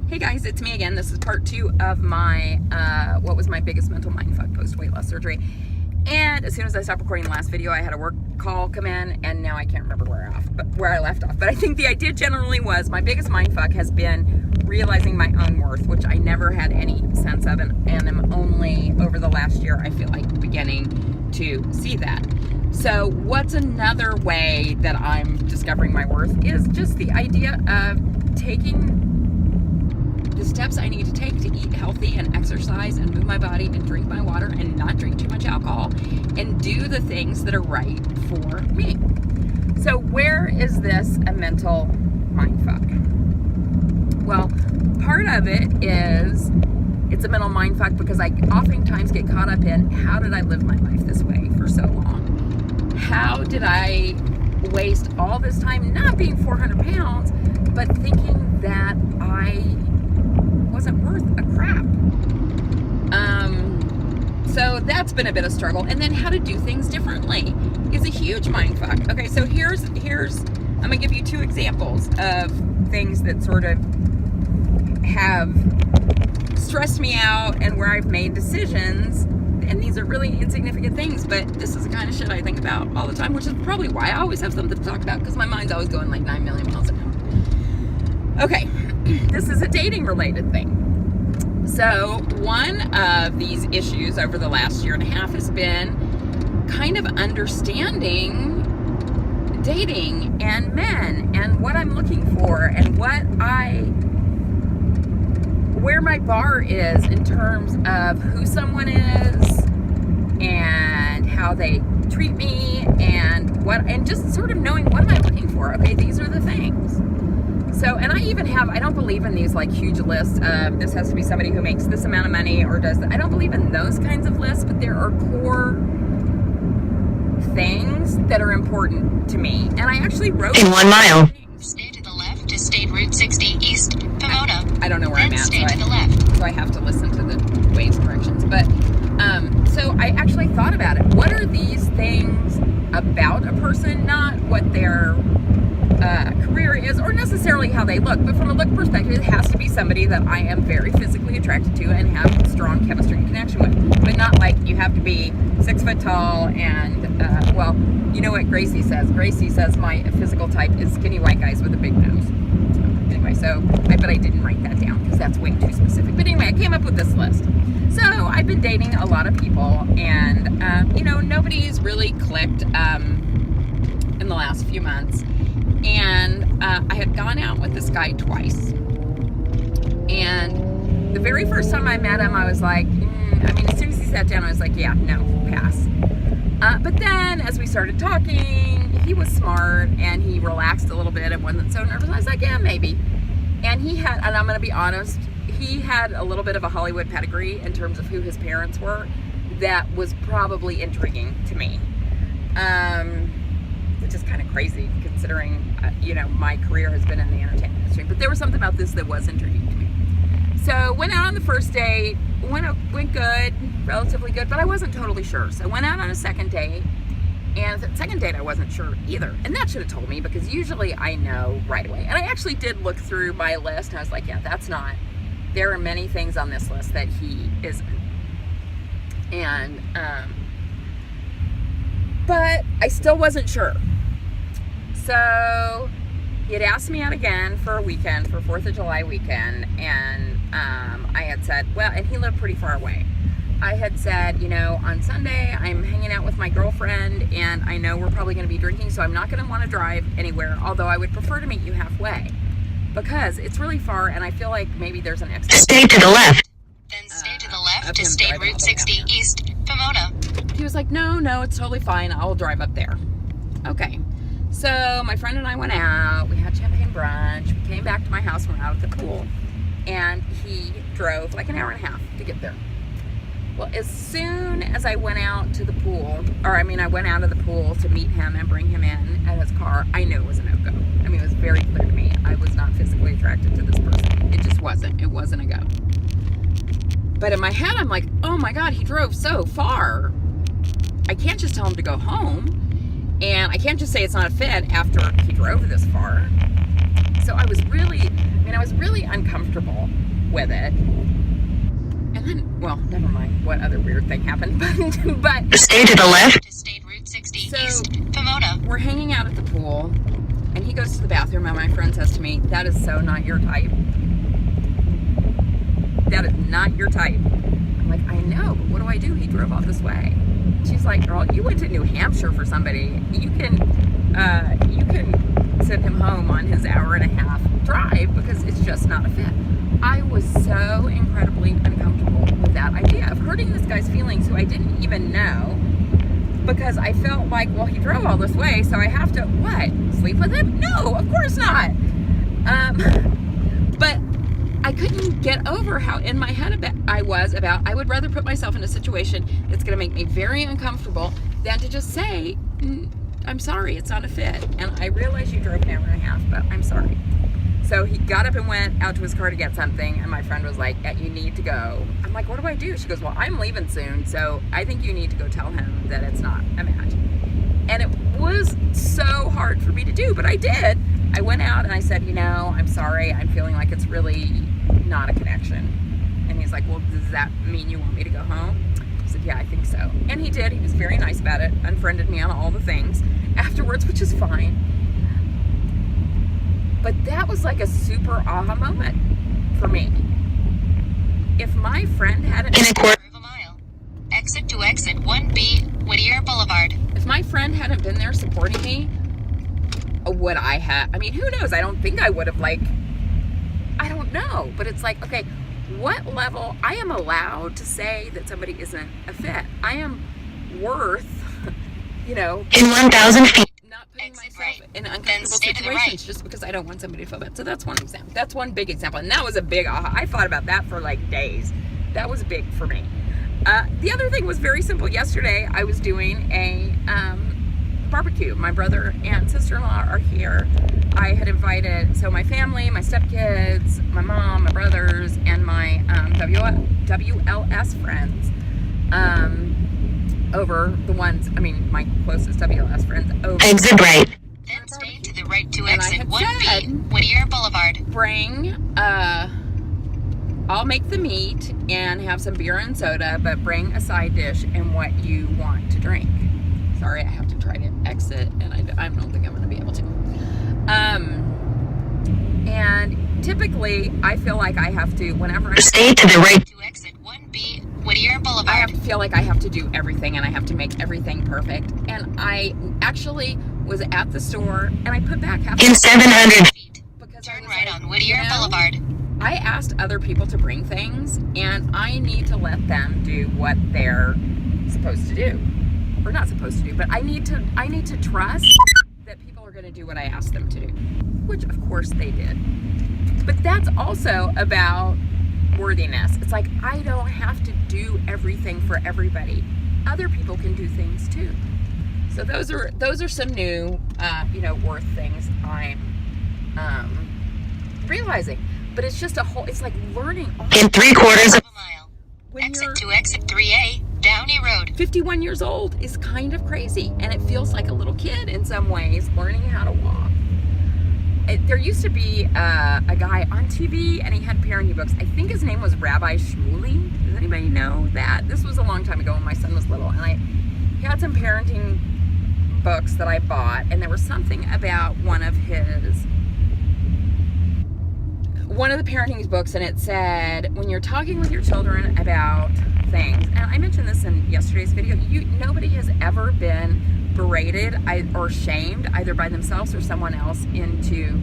Hey guys, it's me again. This is part 2 of my, what was my biggest mental mindfuck post-weight loss surgery. And as soon as I stopped recording the last video, I had a work call come in, and now I can't remember where I left off. But I think the idea generally was my biggest mindfuck has been realizing my own worth, which I never had any sense of, and am only over the last year, I feel like, beginning to see that. So what's another way that I'm discovering my worth is just the idea of taking the steps I need to take to eat healthy and exercise and move my body and drink my water and not drink too much alcohol and do the things that are right for me. So where is this a mental mindfuck? Well, part of it is it's a mental mindfuck because I oftentimes get caught up in how did I live my life this way for so long? How did I waste all this time not being 400 pounds, but thinking that I wasn't worth a crap. So that's been a bit of struggle. And then how to do things differently is a huge mindfuck. Okay, so here's I'm gonna give you 2 examples of things that sort of have stressed me out and where I've made decisions. And these are really insignificant things, but this is the kind of shit I think about all the time, which is probably why I always have something to talk about, because my mind's always going like 9 million miles an hour. Okay, this is a dating related thing. So one of these issues over the last year and a half has been kind of understanding dating and men and what I'm looking for and where my bar is in terms of who someone is and how they treat me and just sort of knowing what am I looking for. Okay, these are the things. So, and I don't believe in these like huge lists of this has to be somebody who makes this amount of money or does that. I don't believe in those kinds of lists, but there are core things that are important to me. And I actually wrote in 1 mile. Stay to the left to State Route 60 East, Pomona. I don't know where I'm at, Stay to the left. so I have to listen to the Waze directions. But so I actually thought about it. What are these things about a person, not what their career is or necessarily how they look, but from a look perspective, it has to be somebody that I am very physically attracted to and have strong chemistry and connection with, but not like you have to be 6 foot tall and well, you know what Gracie says my physical type is skinny white guys with a big nose. So anyway, but I didn't write that down because that's way too specific. But anyway, I came up with this list. So I've been dating a lot of people, and nobody's really clicked in the last few months. And I had gone out with this guy twice. And the very first time I met him, I was like, as soon as he sat down, I was like, yeah, no, pass. But then as we started talking, he was smart and he relaxed a little bit and wasn't so nervous. I was like, yeah, maybe. And and I'm going to be honest, he had a little bit of a Hollywood pedigree in terms of who his parents were. That was probably intriguing to me. Which is kind of crazy considering, my career has been in the entertainment industry. But there was something about this that was intriguing to me. So went out on the first date, went good, relatively good, but I wasn't totally sure. So went out on a second date, and the second date I wasn't sure either. And that should have told me, because usually I know right away. And I actually did look through my list, and I was like, yeah, that's not. There are many things on this list that he isn't. And, but I still wasn't sure. So he had asked me out again for a weekend, for 4th of July weekend, and I had said, well, and he lived pretty far away. I had said, on Sunday I'm hanging out with my girlfriend, and I know we're probably going to be drinking, so I'm not going to want to drive anywhere, although I would prefer to meet you halfway, because it's really far, and I feel like maybe there's an extra. Stay to the left. Then stay to the left to State Route 60 East, Pomona. He was like, no, it's totally fine. I'll drive up there. Okay. So my friend and I went out. We had champagne brunch. We came back to my house. We're out at the pool. And he drove like an hour and a half to get there. Well, as soon as I went out to the pool, I went out of the pool to meet him and bring him in at his car, I knew it was a no-go. It was very clear to me. I was not physically attracted to this person. It just wasn't. It wasn't a go. But in my head, I'm like, oh my God, he drove so far. I can't just tell him to go home. And I can't just say it's not a fit after he drove this far. So I was really mean, I was really uncomfortable with it. And then, well, never mind what other weird thing happened, but Stay to the left. State Route 60 So- East, Pomona. we're hanging out at the pool, and he goes to the bathroom, and my friend says to me, "That is so not your type. That is not your type." I'm like, "I know, but what do I do? He drove all this way." She's like, "Girl, you went to New Hampshire for somebody. You can send him home on his hour-and-a-half drive because it's just not a fit." I was so incredibly uncomfortable with that idea of hurting this guy's feelings who I didn't even know, because I felt like, well, he drove all this way, so I have to, what, sleep with him? No, of course not. But I couldn't get over how in my head I would rather put myself in a situation that's going to make me very uncomfortable than to just say, "I'm sorry, it's not a fit. And I realize you drove an hour and a half, but I'm sorry." So he got up and went out to his car to get something, and my friend was like, "You need to go." I'm like, "What do I do?" She goes, "Well, I'm leaving soon, so I think you need to go tell him that it's not a match." And it was so hard for me to do, but I did. I went out and I said, "I'm sorry, I'm feeling like it's really not a connection." And he's like, "Well, does that mean you want me to go home?" I said, "Yeah, I think so." And he did. He was very nice about it, unfriended me on all the things afterwards, which is fine. But that was like a super aha moment for me. If my friend hadn't... In a quarter of a mile. Exit to exit 1B, Whittier Boulevard. If my friend hadn't been there supporting me, would I have... I mean, who knows? I don't think I would have, I don't know. But it's like, okay, what level... I am allowed to say that somebody isn't a fit. I am worth, In 1,000 feet. not putting Exit myself right. in Then uncomfortable stay to the situations right. just because I don't want somebody to feel bad. So that's one example. That's one big example. And that was a big aha. I thought about that for days. That was big for me. The other thing was very simple. Yesterday, I was doing a barbecue. My brother and sister-in-law are here. I had invited, my family, my stepkids, my mom, my brothers, and my WLS friends over my closest WLS friends over. Exit right. Then stay to the right to And I exit had 1B, said- Whittier Boulevard. Bring, I'll make the meat and have some beer and soda, but bring a side dish and what you want to drink. Sorry, I have to try to exit, and I don't think I'm going to be able to. And typically, I feel like I have to, whenever I... Stay to the right to exit 1B, Whittier Boulevard. I feel like I have to do everything, and I have to make everything perfect. And I actually was at the store, and I put back half... In 700 feet. Because I Turn was right like, on Whittier Boulevard. I asked other people to bring things, and I need to let them do what they're supposed to do, or not supposed to do. But I need to trust that people are going to do what I asked them to do, which of course they did. But that's also about worthiness. It's like I don't have to do everything for everybody. Other people can do things too. So those are some new, worth things I'm realizing. But it's just it's like learning all In 3/4 of a mile. when Exit you're to exit 3A, Downey Road. 51 years old is kind of crazy, and it feels like a little kid in some ways learning how to walk. There used to be a guy on TV, and he had parenting books. I think his name was Rabbi Shmuley. Does anybody know that? This was a long time ago when my son was little, and he had some parenting books that I bought, and there was something about one of the parenting books, and it said, when you're talking with your children about things, and I mentioned this in yesterday's video, nobody has ever been berated or shamed either by themselves or someone else into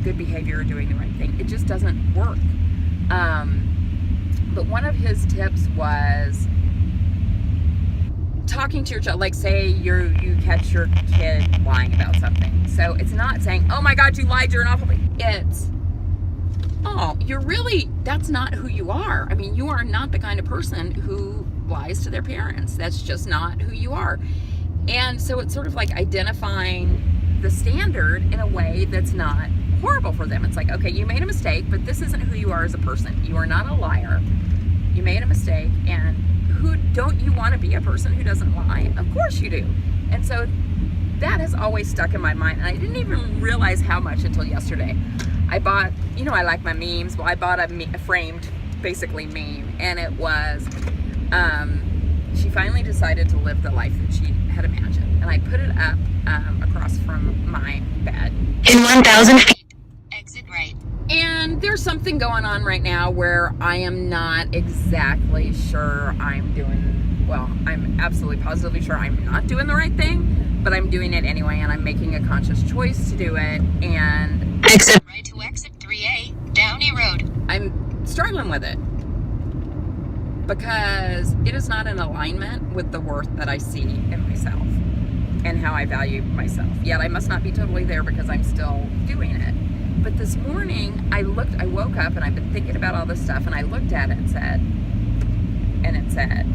good behavior or doing the right thing. It just doesn't work. But one of his tips was talking to your child, like say you catch your kid lying about something. So it's not saying, "Oh my God, you lied, you're an awful..." It's, "Oh, that's not who you are. I mean, you are not the kind of person who lies to their parents. That's just not who you are." And so it's sort of like identifying the standard in a way that's not horrible for them. It's like, okay, you made a mistake, but this isn't who you are as a person. You are not a liar. You made a mistake, and don't you want to be a person who doesn't lie? Of course you do. And so that has always stuck in my mind, and I didn't even realize how much until yesterday. I bought, you know, I like my memes. Well, I bought a framed, basically meme, and it was, she finally decided to live the life that she had imagined. And I put it up across from my bed. In 1,000 feet, exit right. And there's something going on right now where I am not exactly sure I'm doing, well, I'm absolutely positively sure I'm not doing the right thing, but I'm doing it anyway, and I'm making a conscious choice to do it, and Exit right to exit 3A, Downey Road. I'm struggling with it because it is not in alignment with the worth that I see in myself and how I value myself. Yet I must not be totally there because I'm still doing it. But this morning I woke up and I've been thinking about all this stuff, and I looked at it and it said,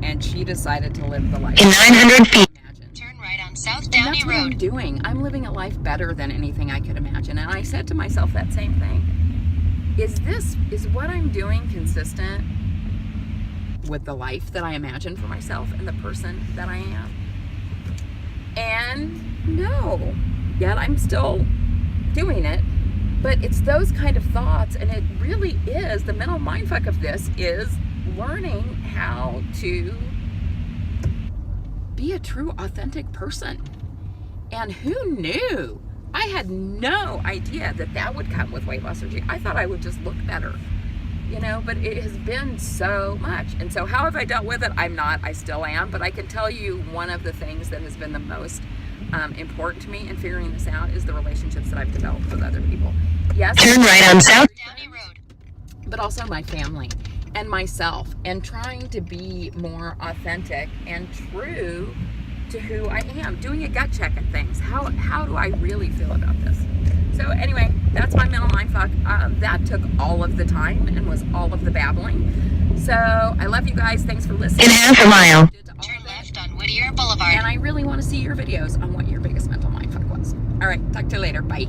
and she decided to live the life. In 900 feet, turn right on South And Downey that's what I'm Road. doing. I'm living a life better than anything I could imagine. And I said to myself that same thing. Is what I'm doing consistent with the life that I imagine for myself and the person that I am? And no. Yet I'm still doing it. But it's those kind of thoughts, and it really is, the mental mindfuck of this is learning how to be a true, authentic person. And who knew? I had no idea that that would come with weight loss surgery. I thought I would just look better, you know, but it has been so much. And so how have I dealt with it? I still am, but I can tell you one of the things that has been the most important to me in figuring this out is the relationships that I've developed with other people. Yes, Turn right on South Downey Road. but also my family and myself, and trying to be more authentic and true to who I am, doing a gut check at things. How do I really feel about this? So anyway, that's my mental mindfuck. That took all of the time and was all of the babbling. So I love you guys. Thanks for listening. In half a mile, turn left on Whittier Boulevard. And I really want to see your videos on what your biggest mental mindfuck was. All right, talk to you later. Bye.